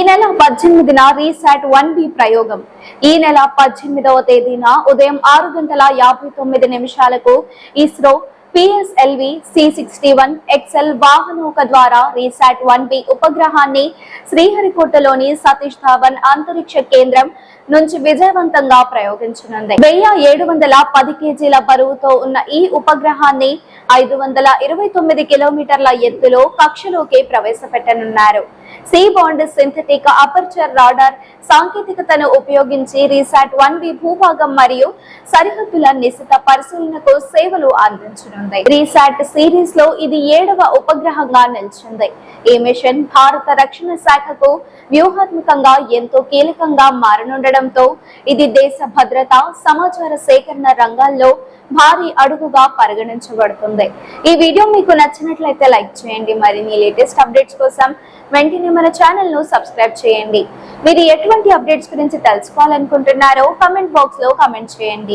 నెల 18న రీసాట్ 1B ప్రయోగం. ఈ నెల 18వ తేదీన ఉదయం 6:59 ఇస్రో PSLV C61 XL వాహనౌక ద్వారా రీసాట్ 1B ఉపగ్రహాన్ని శ్రీహరికోటలోని సతీష్ ధావన్ అంతరిక్ష కేంద్రం నుంచి విజయవంతంగా ప్రయోగించనుంది. 1710 కేజీల బరువుతో ఉన్న ఈ ఉపగ్రహాన్ని 529 కిలోమీటర్ల ఎత్తులో కక్షలోకి ప్రవేశపెట్టనున్నారు. సీబాండ్ సింథటిక్ అపర్చర్ రాడార్ సాంకేతికతను ఉపయోగించి రీసాట్ 1B భూభాగం మరియు సరిహద్దుల నిశిత పరిశీలనకు సేవలు అందించనుంది. రీసాట్ సిరీస్ లో ఇది 7వ ఉపగ్రహంగా నిలిచింది. ఈ మిషన్ భారత రక్షణ శాఖకు వ్యూహాత్మకంగా ఎంతో కీలకంగా మారనుండడంతో ఇది దేశ భద్రత, సమాచార సేకరణ రంగాల్లో భారీ అడుగుగా పరిగణించబడుతుంది. ఈ వీడియో మీకు నచ్చినట్లయితే లైక్ చేయండి. మరిన్ని లేటెస్ట్ అప్డేట్స్ కోసం వెంటనే మన ఛానల్ ను సబ్స్క్రైబ్ చేయండి. మీరు ఎటువంటి అప్డేట్స్ గురించి తెలుసుకోవాలనుకుంటున్నారో కామెంట్ బాక్స్ లో కామెంట్ చేయండి.